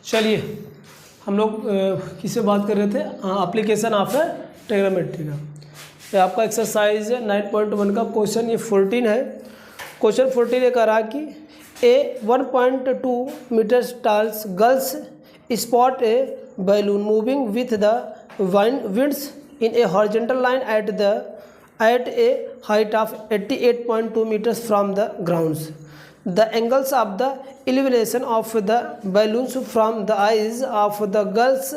चलिए हम लोग किससे बात कर रहे थे? एप्लीकेशन ऑफ ट्रिग्नोमेट्री का। ये आपका एक्सरसाइज 9.1 का क्वेश्चन ये 14 है। क्वेश्चन 14 ये कह रहा है कि a 1.2 metre talls girls spot a balloon moving with the winds in a horizontal line at a height of 88.2 meters from the grounds. The angles of the elevation of the balloons from the eyes of the girls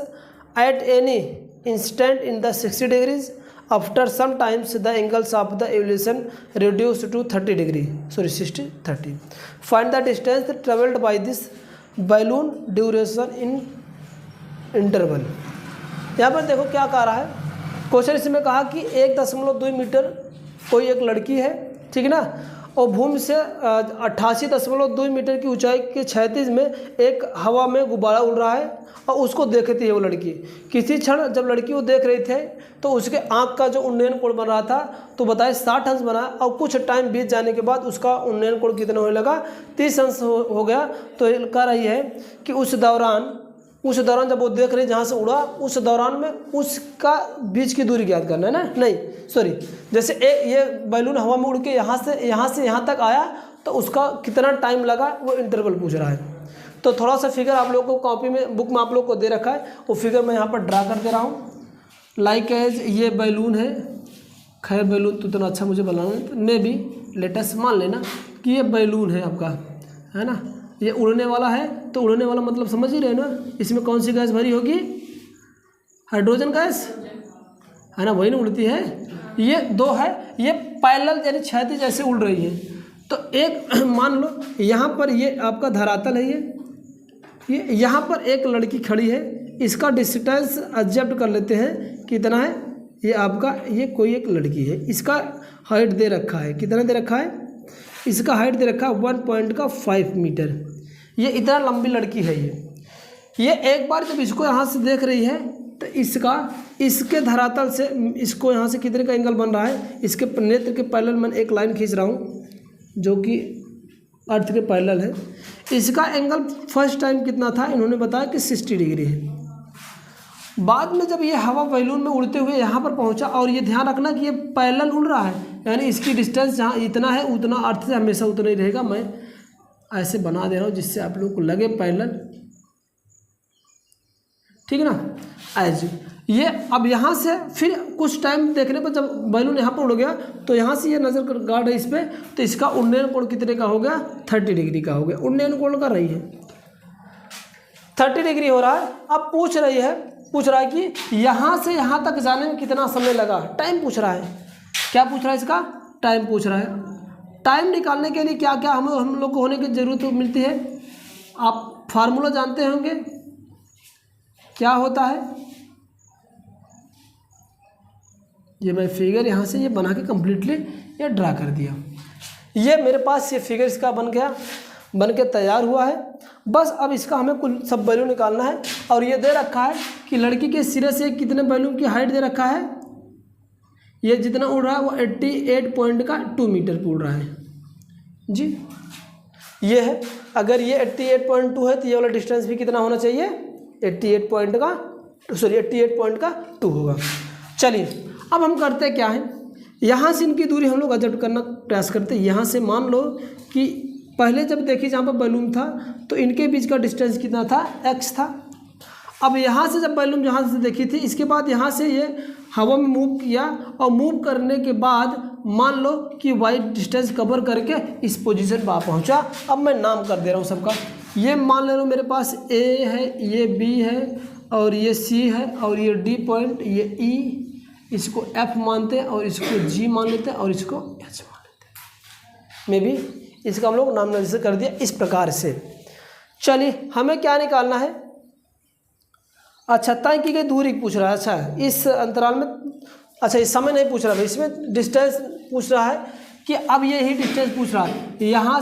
at any instant in the 60 degrees. After some times the angles of the elevation reduced to 30 degree. Sorry, 30. Find the distance traveled by this balloon duration in interval. यहाँ पर देखो क्या कह रहा है question. इसमें कहा कि 1.2 मीटर कोई एक लड़की है, ठीक है ना, और भूमि से 88.2 मीटर की ऊंचाई के क्षैतिज में एक हवा में गुब्बारा उड़ रहा है और उसको देखती है वो लड़की। किसी क्षण जब लड़की को देख रही थे तो उसके आँख का जो उन्नयन कोण बन रहा था तो बताए 60 अंश बना, और कुछ टाइम बीत जाने के बाद उसका उन्नयन कोण कितना होने लगा? 30 अंश हो गया। तो कह रही है कि उस दौरान जब वो देख रही जहाँ से उड़ा उस दौरान में उसका बीच की दूरी ज्ञात करना है ना, नहीं सॉरी, जैसे ये बैलून हवा में उड़ के यहाँ से यहाँ तक आया तो उसका कितना टाइम लगा वो इंटरवल पूछ रहा है। तो थोड़ा सा फिगर आप लोग को कॉपी में बुक में आप लोग को दे रखा है, वो फिगर मैं यहाँ पर ड्रा कर दे रहा हूँ। लाइक एज ये बैलून है, खैर बैलून तो इतना अच्छा मुझे बनाना मे भी लेटेस्ट मान लेना कि ये बैलून है आपका, है ना, ये उड़ने वाला है। तो उड़ने वाला मतलब समझ ही रहे ना, इसमें कौन सी गैस भरी होगी? हाइड्रोजन गैस, है ना, वही ना उड़ती है। ये दो है, ये पैरेलल यानी क्षैतिज जैसे उड़ रही है। तो एक मान लो यहाँ पर ये आपका धरातल है, ये यहाँ पर एक लड़की खड़ी है, इसका डिस्टेंस एडजस्ट कर लेते हैं कितना है। ये आपका ये कोई एक लड़की है, इसका हाइट दे रखा है, कितना दे रखा है? इसका हाइट दे रखा है 1.5 मीटर। ये इतना लंबी लड़की है। ये एक बार जब इसको यहाँ से देख रही है तो इसके धरातल से इसको यहाँ से कितने का एंगल बन रहा है? इसके नेत्र के पैरेलल मैं एक लाइन खींच रहा हूँ जो कि अर्थ के पैरेलल है। इसका एंगल फर्स्ट टाइम कितना था? इन्होंने बताया कि 60 डिग्री है। बाद में जब ये हवा बैलून में उड़ते हुए यहाँ पर पहुँचा, और ये ध्यान रखना कि ये पैरेलल उड़ रहा है, यानी इसकी डिस्टेंस जहाँ इतना है उतना अर्थ से हमेशा उतना ही रहेगा। मैं ऐसे बना दे रहा हूँ जिससे आप लोग को लगे पैरेलल, ठीक है ना। ऐसे ये अब यहाँ से फिर कुछ टाइम देखने पर जब बैलून यहाँ पर उड़ गया तो यहाँ से ये नज़र गार्ड है इस पर, तो इसका उन्नयन कोण कितने का हो गया? 30 डिग्री का हो गया। उन्नयन कोण कर रही है 30 डिग्री हो रहा है। अब पूछ रहा है कि यहाँ से यहाँ तक जाने में कितना समय लगा? टाइम पूछ रहा है। क्या पूछ रहा है? इसका टाइम पूछ रहा है। टाइम निकालने के लिए क्या क्या हम लोग को होने की ज़रूरत मिलती है? आप फार्मूला जानते होंगे, क्या होता है? ये मैं फिगर यहाँ से ये बना के कम्प्लीटली ये ड्रा कर दिया। ये मेरे पास ये फिगर इसका बन के तैयार हुआ है। बस अब इसका हमें कुल सब बैलून निकालना है। और ये दे रखा है कि लड़की के सिरे से कितने बैलून की हाइट दे रखा है। ये जितना उड़ रहा है वो 88.2 मीटर पर उड़ रहा है जी। ये है, अगर ये 88.2 है तो ये वाला डिस्टेंस भी कितना होना चाहिए? 88.2 होगा। चलिए अब हम करते क्या है, यहाँ से इनकी दूरी हम लोग एडजस्ट करना प्रयास करते हैं। यहाँ से मान लो कि पहले जब देखिए जहाँ पर बैलून था तो इनके बीच का डिस्टेंस कितना था? x था। अब यहाँ से जब बैलून यहाँ से देखी थी, इसके बाद यहाँ से ये हवा में मूव किया, और मूव करने के बाद मान लो कि y डिस्टेंस कवर करके इस पोजीशन पर पहुँचा। अब मैं नाम कर दे रहा हूँ सबका। ये मान ले रहा हूँ मेरे पास A है, ये B है, और ये C है, और ये D पॉइंट, ये E, इसको F मानते हैं, और इसको G मान लेते हैं, और इसको H मान लेते हैं। मे भी इसका हम लोग नाम जैसे कर दिया इस प्रकार से। चलिए हमें क्या निकालना है? अच्छा, तय की गई दूरी पूछ रहा है। अच्छा, इस अंतराल में, अच्छा इस समय नहीं पूछ रहा है, इसमें डिस्टेंस पूछ रहा है कि अब ये ही डिस्टेंस पूछ रहा है यहाँ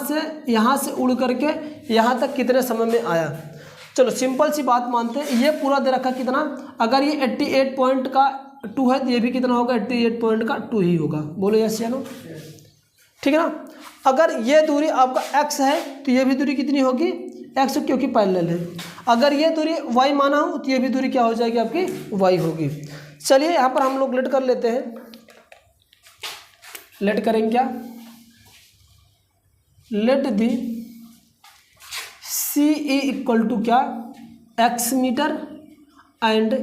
से उड़ करके यहाँ तक कितने समय में आया। चलो सिंपल सी बात मानते हैं, ये पूरा दे रखा कितना? अगर ये 88.2 है तो ये भी कितना होगा? 88.2 ही होगा। बोलो यस या नो, ठीक है ना। अगर ये दूरी आपका x है तो ये भी दूरी कितनी होगी? x, क्योंकि पैरेलल है। अगर ये दूरी y माना हो तो ये भी दूरी क्या हो जाएगी आपकी y होगी। चलिए यहाँ पर हम लोग लेट कर लेते हैं, लेट करेंगे क्या, let the C E equal to क्या x metre and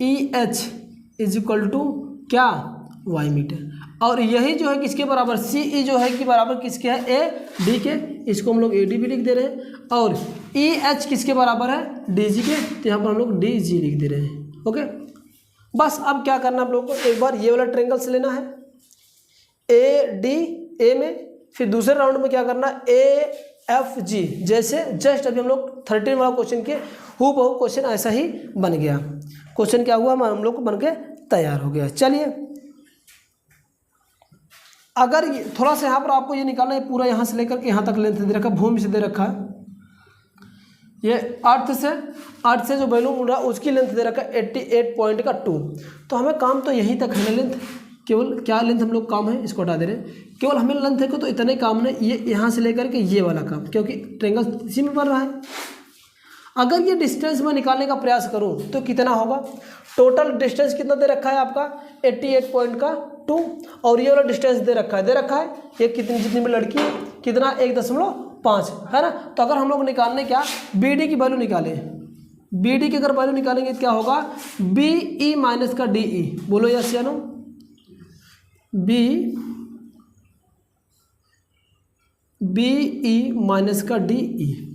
E H is equal to क्या y मीटर। और यही जो है किसके बराबर, सी ई जो है कि बराबर किसके है, ए डी के, इसको हम लोग ए डी भी लिख दे रहे हैं। और ई एच किसके बराबर है, डी जी के, तो यहाँ पर हम लोग डी जी लिख दे रहे हैं। ओके, बस अब क्या करना आप लोगों को, एक बार ये वाला ट्रायंगल से लेना है ए डी ए में, फिर दूसरे राउंड में क्या करना है ए एफ जी, जैसे जस्ट अभी हम लोग 13 वाला क्वेश्चन के हूबहू क्वेश्चन ऐसा ही बन गया। क्वेश्चन क्या हुआ, हम लोग को बन के तैयार हो गया। चलिए अगर थोड़ा सा यहाँ पर आपको ये निकालना है, पूरा यहाँ से लेकर के यहाँ तक लेंथ दे रखा है, भूमि से दे रखा है, ये अर्थ से जो बैलून उड़ रहा है उसकी लेंथ दे रखा है 88.2। तो हमें काम तो यहीं तक है ना, लेंथ केवल क्या लेंथ हम लोग काम है इसको हटा दे रहे हैं, केवल हमें लेंथ है को तो इतने काम नहीं, ये यहाँ से लेकर के ये वाला काम, क्योंकि ट्रायंगल इसी में बन रहा है। अगर ये डिस्टेंस में निकालने का प्रयास करूँ तो कितना होगा, टोटल डिस्टेंस कितना दे रखा है आपका 88.2, और ये वाला डिस्टेंस दे रखा है ये कितनी, जितनी भी लड़की है कितना 1.5 है ना। तो अगर हम लोग निकालने क्या बी डी की वैल्यू निकालें, बी डी की अगर वैल्यू निकालेंगे तो क्या होगा, बी ई माइनस का डी ई, बोलो यस या नो, बी ई माइनस का डी ई।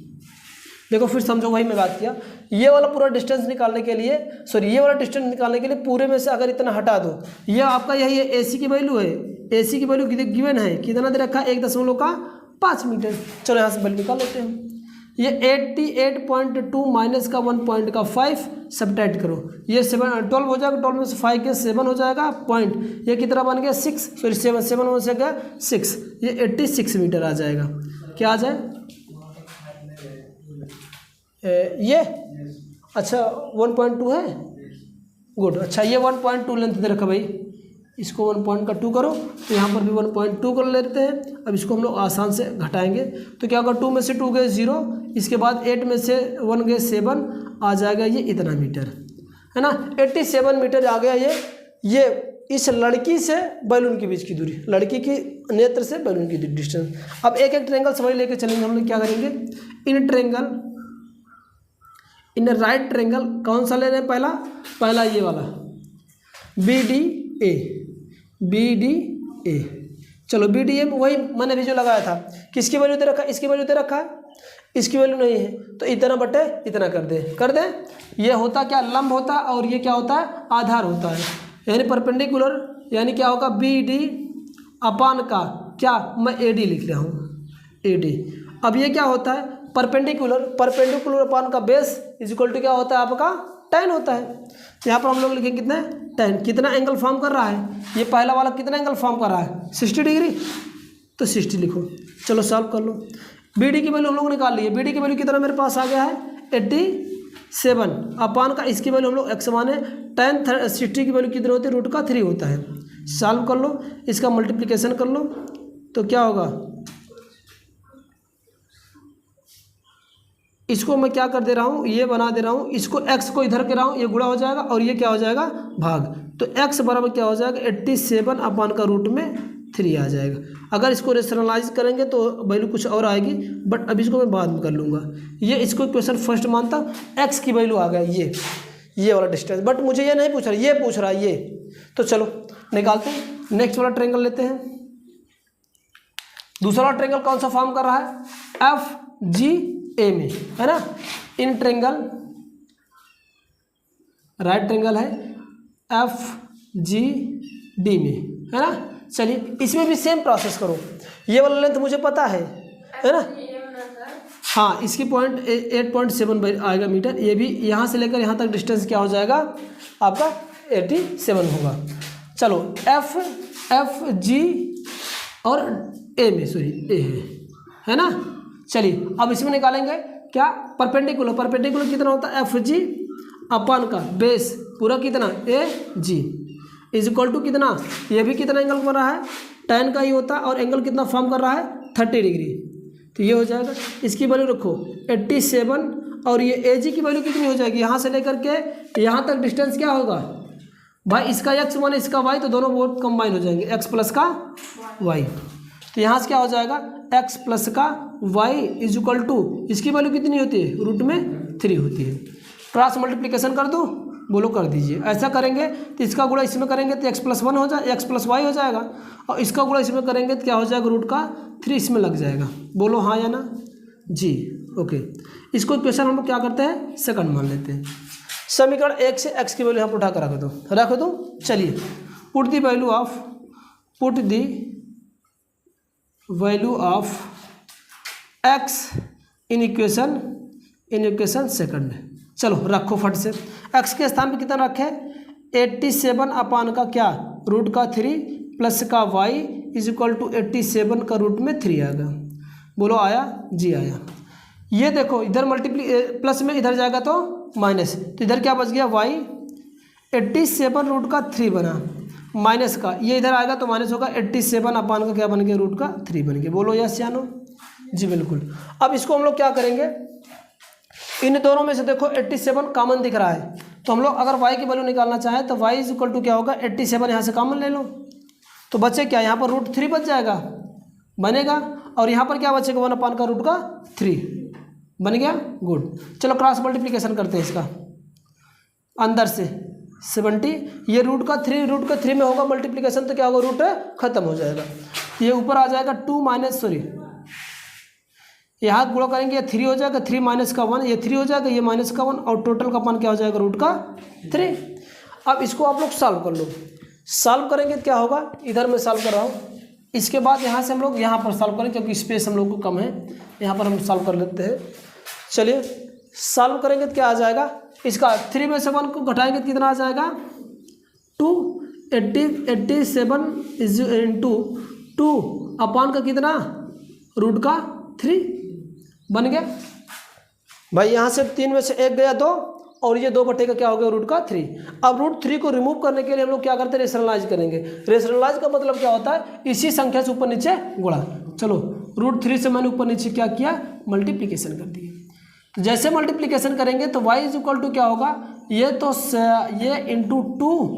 देखो फिर समझो, वही मैं बात किया, ये वाला पूरा डिस्टेंस निकालने के लिए, ये वाला डिस्टेंस निकालने के लिए पूरे में से अगर इतना हटा दो, ये आपका यही है ए सी की वैल्यू है, ए सी की वैल्यू गिवन है, कितना दे रखा है 1.5 मीटर। चलो यहाँ से वैल्यू निकाल लेते हैं। ये 88.2 माइनस का 1.5 सब्ट्रैक्ट करो, ये 12 हो जाएगा, 12 में से 5 के 7 हो जाएगा पॉइंट, ये कितना बन गया 6, 7 में से गया 6, ये 86 मीटर आ जाएगा। क्या आ जाए ये, अच्छा 1.2 है, गुड। अच्छा ये 1.2 लेंथ दे रखा भाई, इसको 1.2 करो, तो यहाँ पर भी 1.2 कर लेते हैं। अब इसको हम लोग आसान से घटाएंगे, तो क्या होगा, 2 में से 2 गए 0, इसके बाद 8 में से 1 गए 7, आ जाएगा ये इतना मीटर, है ना, 87 मीटर आ गया ये इस लड़की से बैलून के बीच की दूरी, लड़की की नेत्र से बैलून की डिस्टेंस। अब एक एक ट्रायंगल समझ लेके चलेंगे हम लोग, क्या करेंगे, इन राइट ट्रायंगल कौन सा ले रहे हैं, पहला ये वाला बी डी ए। चलो बी डी ए वही मैंने भी जो लगाया था, किसकी वैल्यू दे रखा है, इसकी वैल्यू दे रखा है, इसकी वैल्यू नहीं है, तो इतना बटे इतना कर दे। ये होता क्या, लंब होता है, और ये क्या होता है, आधार होता है, यानी परपेंडिकुलर, यानी क्या होगा बी डी अपान का क्या, मैं ए डी लिख रहा हूँ, ए डी। अब ये क्या होता है, परपेंडिकुलर अपान का बेस इज इक्वल टू क्या होता है आपका tan होता है। तो यहाँ पर हम लोग लिखेंगे कितना tan, कितना एंगल फॉर्म कर रहा है, ये पहला वाला कितना एंगल फॉर्म कर रहा है 60 डिग्री, तो 60 लिखो। चलो सॉल्व कर लो, बी डी की वैल्यू हम लोग निकाल लिए, बी डी की वैल्यू कितना मेरे पास आ गया है 87 अपान का, इसकी वैल्यू हम लोग x माने tan 60 की वैल्यू कितनी होती है, √3 होता है। सॉल्व कर लो, इसका मल्टीप्लिकेशन कर लो, तो क्या होगा, इसको मैं क्या कर दे रहा हूँ, ये बना दे रहा हूँ, इसको x को इधर के रहा हूँ, ये गुणा हो जाएगा, और ये क्या हो जाएगा भाग, तो x बराबर क्या हो जाएगा 87 अपान का √3 आ जाएगा। अगर इसको रेशनलाइज करेंगे तो वैल्यू कुछ और आएगी, बट अभी इसको मैं बाद में कर लूँगा। ये इसको क्वेश्चन फर्स्ट मानता हूँ, x की वैल्यू आ गया ये वाला डिस्टेंस, बट मुझे ये नहीं पूछ रहा, ये पूछ रहा है ये, तो चलो निकालते हैं। नेक्स्ट वाला ट्रायंगल लेते हैं, दूसरा वाला ट्रायंगल कौन सा फॉर्म कर रहा है, एफ जी ए में, है ना, इन ट्रायंगल राइट ट्रायंगल है एफ जी डी में, है ना। चलिए इसमें भी सेम प्रोसेस करो, ये वाला लेंथ मुझे पता है ना, हाँ, इसकी पॉइंट 8.7 आएगा मीटर, ये भी यहाँ से लेकर यहाँ तक डिस्टेंस क्या हो जाएगा आपका 87 होगा। चलो एफ जी और ए में, ए है ना। चलिए अब इसमें निकालेंगे क्या, परपेंडिकुलर कितना होता है, एफ जी अपान का बेस पूरा कितना ए जी इज इक्वल टू कितना, ये भी कितना एंगल बन रहा है tan का ही होता है, और एंगल कितना फॉर्म कर रहा है 30 डिग्री, तो ये हो जाएगा। इसकी वैल्यू रखो 87 और ये ए जी की वैल्यू कितनी हो जाएगी, यहाँ से लेकर के यहाँ तक डिस्टेंस क्या होगा भाई, इसका एक्स वन इसका वाई, तो दोनों वो कंबाइन हो जाएंगे, एक्स प्लस का वाई। तो यहाँ से क्या हो जाएगा, एक्स प्लस का वाई इज इक्वल टू, इसकी वैल्यू कितनी होती है, रूट में 3 होती है। क्रॉस मल्टीप्लिकेशन कर दूँ, बोलो कर दीजिए। ऐसा करेंगे तो इसका गुणा इसमें करेंगे तो एक्स प्लस वन हो जाए, एक्स प्लस वाई हो जाएगा, और इसका गुणा इसमें करेंगे तो क्या हो जाएगा, रूट का 3 इसमें लग जाएगा। बोलो हाँ या ना जी, ओके। इसको इक्वेशन हम लोग क्या करते हैं, सेकंड मान लेते हैं। समीकरण 1 से x की वैल्यू यहाँ पर उठा कर रख दो। चलिए, put the value of x in equation second. चलो रखो फट से, x के स्थान पे कितना रखे, 87 अपान का क्या, रूट का 3 प्लस का y इज इक्वल टू 87 का रूट में 3 आएगा। बोलो आया जी, आया। ये देखो इधर प्लस में इधर जाएगा तो माइनस, तो इधर क्या बच गया, y 87 रूट का 3 बना, माइनस का ये इधर आएगा तो माइनस होगा, 87 अपान का क्या बन गया, रूट का 3 बन गया। बोलो यस या नो जी, बिल्कुल। अब इसको हम लोग क्या करेंगे, इन दोनों में से देखो 87 कॉमन दिख रहा है, तो हम लोग अगर y की वैल्यू निकालना चाहें तो y इज इक्वल टू क्या होगा, 87 यहाँ से कॉमन ले लो, तो बचे क्या, यहाँ पर रूट 3 बच जाएगा, बनेगा, और यहाँ पर क्या बचेगा, 1 अपान का रूट का 3 बन गया, गुड। चलो क्रॉस मल्टीप्लिकेशन करते हैं इसका, अंदर से 70, ये रूट का 3 में होगा मल्टीप्लिकेशन, तो क्या होगा, रूट खत्म हो जाएगा, ये ऊपर आ जाएगा 2 माइनस, सॉरी यहाँ गुणा करेंगे, ये 3 हो जाएगा, 3 माइनस का 1, ये 3 हो जाएगा, ये माइनस का 1, और टोटल का मान क्या हो जाएगा, रूट का 3। अब इसको आप लोग सॉल्व कर लो, सॉल्व करेंगे तो क्या होगा, इधर मैं सॉल्व कर रहा हूँ, इसके बाद यहाँ से हम लोग यहाँ पर सॉल्व करेंगे क्योंकि स्पेस हम लोग को कम है, यहाँ पर हम सॉल्व कर लेते हैं। चलिए सॉल्व करेंगे तो क्या आ जाएगा, इसका 3 में से 1 को घटाएंगे तो कितना आ जाएगा, 87 इज इंटू 2 अपान का कितना, रूट का 3 बन गया भाई। यहाँ से 3 में से 1 गया 2, और ये 2 बटे का क्या हो गया, रूट का 3। अब रूट 3 को रिमूव करने के लिए हम लोग क्या करते हैं, रेशनलाइज करेंगे। रेशनलाइज का मतलब क्या होता है, इसी संख्या से ऊपर नीचे गुणा। चलो रूट 3 से मैंने ऊपर नीचे क्या किया, मल्टीप्लिकेशन कर दिया। तो जैसे मल्टीप्लिकेशन करेंगे तो y इज इक्वल टू क्या होगा, ये तो ये इंटू 2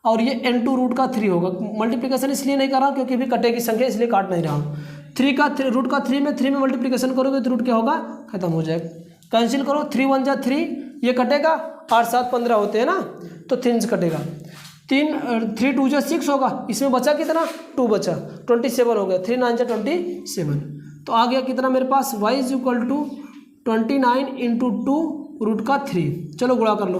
और ये इंटू रूट का 3 होगा। मल्टीप्लिकेशन इसलिए नहीं कर रहा हूँ क्योंकि अभी कटे की संख्या, इसलिए काट नहीं रहा हूँ। रूट का 3 में मल्टीप्लिकेशन करोगे तो रूट क्या होगा, खत्म हो जाएगा। कैंसिल करो, 3 1 जा 3, ये कटेगा, 8 7 15 होते हैं ना, तो 3 से कटेगा, 3 2 जा 6 होगा, इसमें बचा कितना, 2 बचा, 27 हो गया, 3 9 जा 27, तो आ गया कितना मेरे पास, y is equal to 29 into 2 root का 3। चलो गुणा कर लो,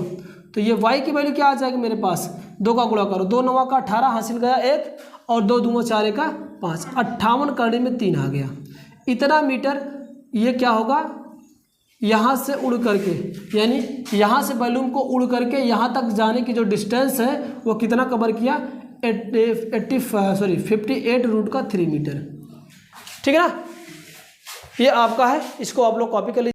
तो ये y की वैल्यू क्या आ जाएगी मेरे पास, 2 का गुणा करो, 2 9 का 18 हासिल गया 1, और 2 दूँ 4 का 5, 58 करने में 3 आ गया। इतना मीटर ये क्या होगा, यहाँ से उड़ करके, यानी यहाँ से बैलून को उड़ करके यहाँ तक जाने की जो डिस्टेंस है वो कितना कवर किया, 58 रूट का 3 मीटर। ठीक है ना, ये आपका है, इसको आप लोग कॉपी कर लीजिए।